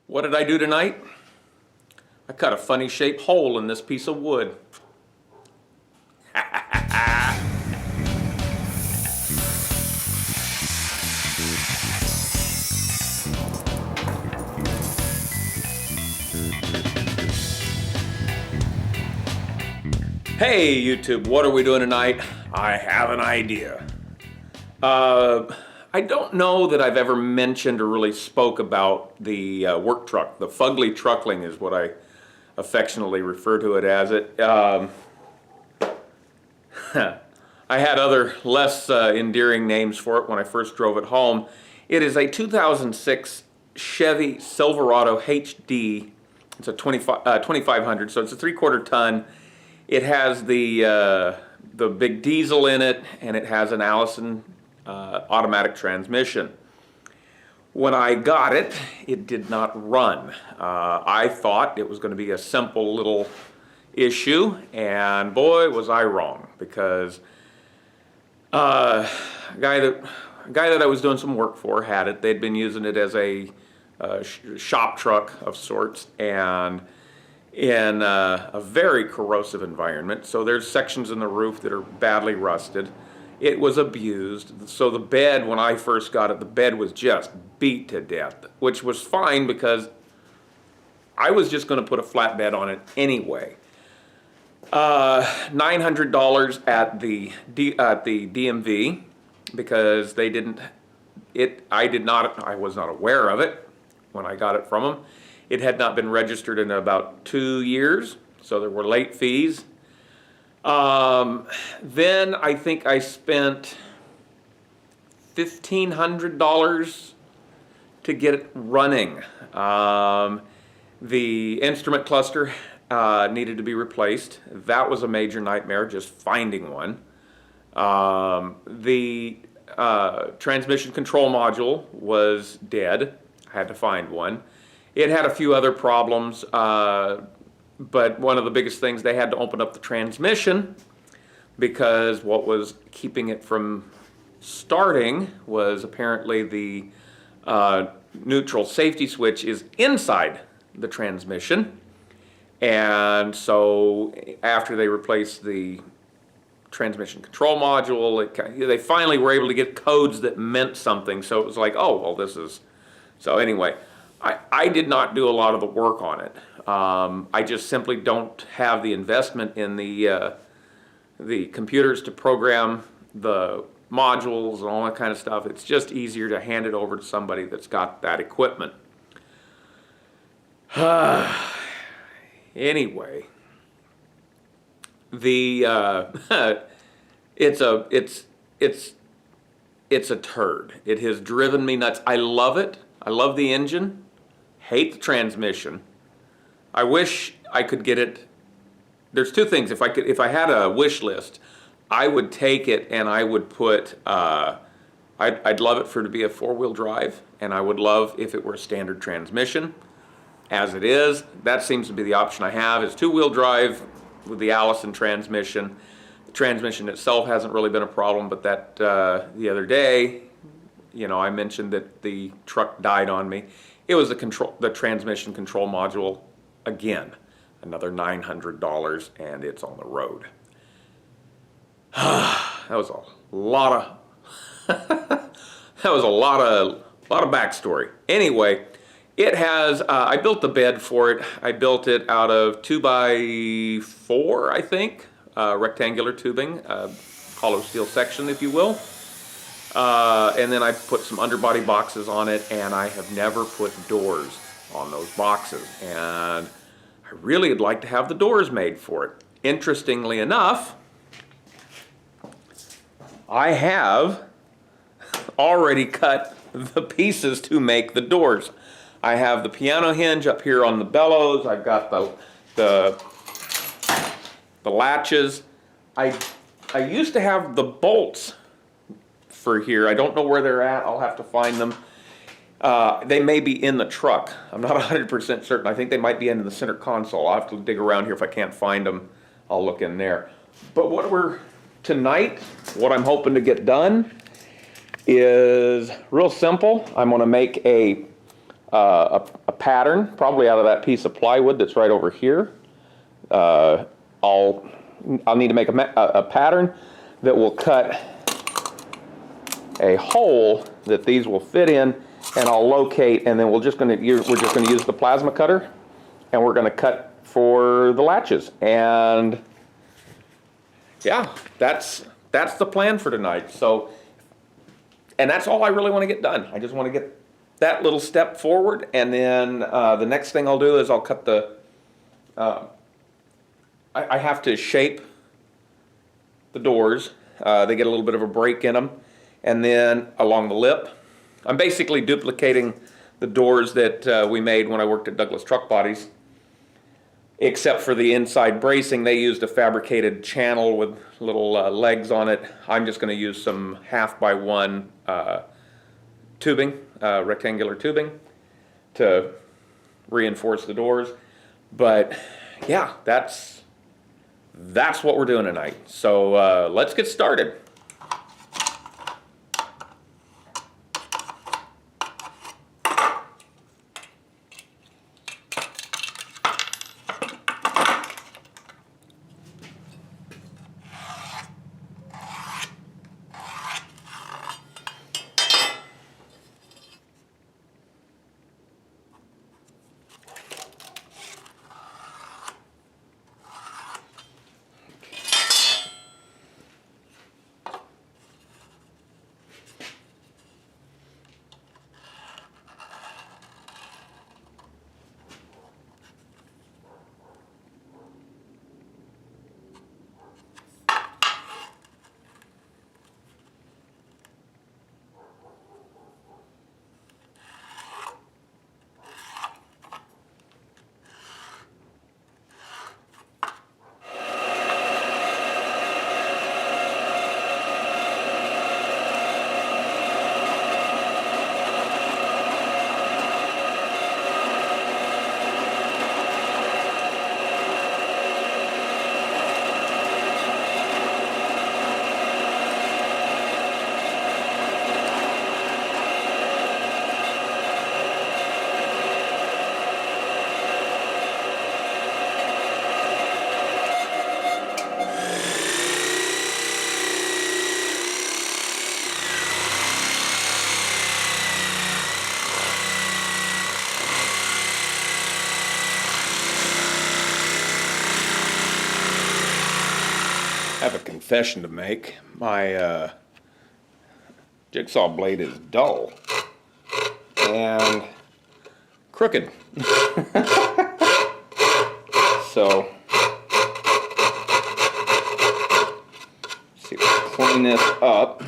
What did I do tonight? I cut a funny shaped hole in this piece of wood. Hey YouTube, what are we doing tonight? I have an idea. I don't know that I've ever mentioned or really spoke about the work truck. The fugly truckling is what I affectionately refer to it as. I had other less endearing names for it when I first drove it home. It is a 2006 Chevy Silverado HD. It's a 2500, so it's a 3/4 ton. It has the big diesel in it, and it has an Allison automatic transmission. When I got it, it did not run. I thought it was going to be a simple little issue, and boy was I wrong, because a guy that I was doing some work for had it. They'd been using it as a shop truck of sorts, and in a very corrosive environment. So there's sections in the roof that are badly rusted. It was abused. So the bed, when I first got it, the bed was just beat to death, which was fine because I was just going to put a flat bed on it anyway. $900 at the DMV, because they didn't. I was not aware of it when I got it from them. It had not been registered in about 2 years, so there were late fees. Then I think I spent $1,500 to get it running. The instrument cluster needed to be replaced. That was a major nightmare, just finding one. The transmission control module was dead. I had to find one. It had a few other problems, but one of the biggest things, they had to open up the transmission, because what was keeping it from starting was apparently the neutral safety switch is inside the transmission. And so after they replaced the transmission control module, they finally were able to get codes that meant something. So it was like, oh, well, this is... So anyway, I did not do a lot of the work on it. I just simply don't have the investment in the computers to program the modules and all that kind of stuff. It's just easier to hand it over to somebody that's got that equipment. Anyway, it's a turd. It has driven me nuts. I love it. I love the engine. Hate the transmission. I wish I could get it. There's two things. If I had a wish list, I would take it and I would put. I'd love it for it to be a 4-wheel drive, and I would love if it were a standard transmission. As it is, that seems to be the option I have, is 2-wheel drive with the Allison transmission. The transmission itself hasn't really been a problem, but that the other day, I mentioned that the truck died on me. It was the transmission control module again, another $900, and it's on the road. That was a lot of backstory. Anyway, it has. I built the bed for it. I built it out of 2x4, I think, rectangular tubing, hollow steel section, if you will. And then I put some underbody boxes on it, and I have never put doors on those boxes. And I really would like to have the doors made for it. Interestingly enough, I have already cut the pieces to make the doors. I have the piano hinge up here on the bellows. I've got the latches. I used to have the bolts for here. I don't know where they're at. I'll have to find them. They may be in the truck. I'm not 100% certain. I think they might be in the center console. I'll have to dig around here. If I can't find them, I'll look in there. But tonight, what I'm hoping to get done is real simple. I'm going to make a pattern, probably out of that piece of plywood that's right over here. I'll need to make a pattern that will cut a hole that these will fit in, and I'll locate, and then we're just going to use the plasma cutter, and we're going to cut for the latches. And yeah, that's the plan for tonight. So, and that's all I really want to get done. I just want to get that little step forward, and then the next thing I'll do is I'll cut the I have to shape the doors. They get a little bit of a break in them. And then along the lip, I'm basically duplicating the doors that we made when I worked at Douglas Truck Bodies. Except for the inside bracing, they used a fabricated channel with little legs on it. I'm just going to use some 1/2x1 tubing, rectangular tubing, to reinforce the doors. But yeah, that's what we're doing tonight. So let's get started. I have a confession to make. My jigsaw blade is dull and crooked. So, see if we can clean this up.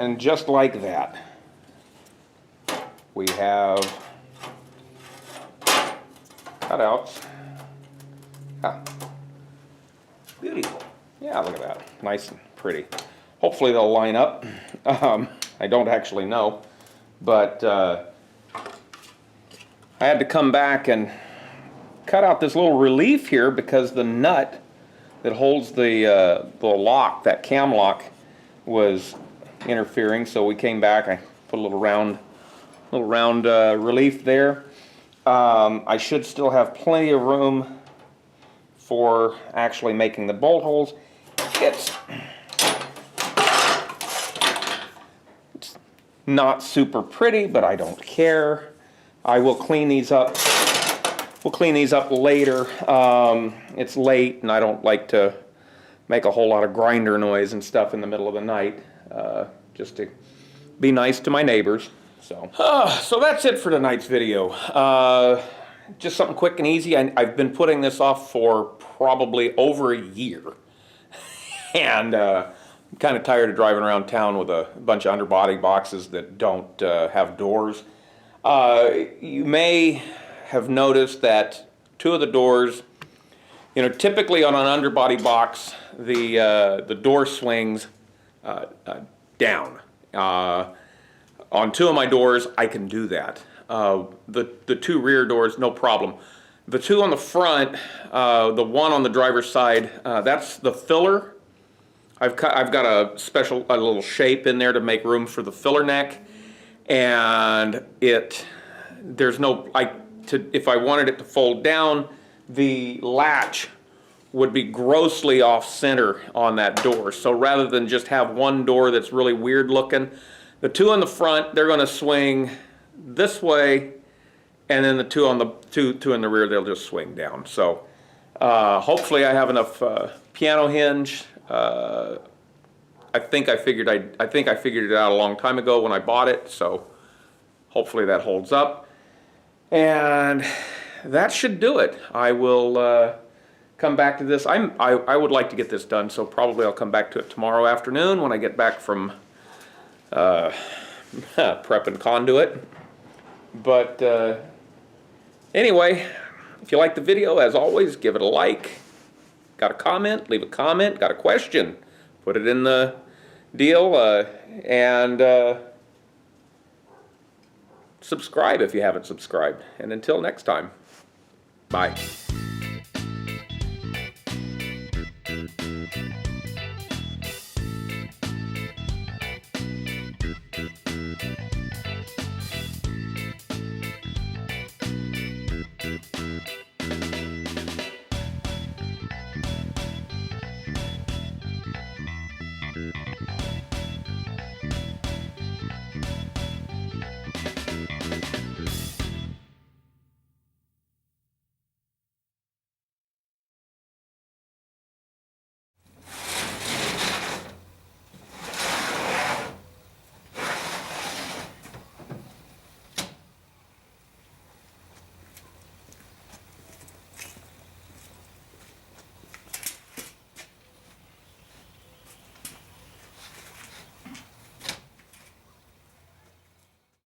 And just like that, we have cutouts. Ah, beautiful. Yeah, look at that. Nice and pretty. Hopefully they'll line up. I don't actually know, but I had to come back and cut out this little relief here because the nut that holds the lock, that cam lock, was interfering. So we came back. I put a little round relief there. I should still have plenty of room for actually making the bolt holes. It's not super pretty, but I don't care. I will clean these up. We'll clean these up later. It's late, and I don't like to make a whole lot of grinder noise and stuff in the middle of the night, just to be nice to my neighbors. So that's it for tonight's video. Just something quick and easy. I've been putting this off for probably over a year, and I'm kind of tired of driving around town with a bunch of underbody boxes that don't have doors. You may have noticed that two of the doors, you know, typically on an underbody box, the door swings down. On two of my doors, I can do that. The two rear doors, no problem. The two on the front, the one on the driver's side, that's the filler. I've got a little shape in there to make room for the filler neck, and there's no, if I wanted it to fold down, the latch would be grossly off center on that door. So rather than just have one door that's really weird looking, the two on the front, they're going to swing this way, and then the two on two in the rear, they'll just swing down. So hopefully I have enough piano hinge. I think I figured it out a long time ago when I bought it. So hopefully that holds up, and that should do it. I will come back to this. I would like to get this done, so probably I'll come back to it tomorrow afternoon when I get back from prepping conduit. But anyway, if you like the video, as always, give it a like. Got a comment? Leave a comment. Got a question? Put it in the deal, and subscribe if you haven't subscribed. And until next time, bye.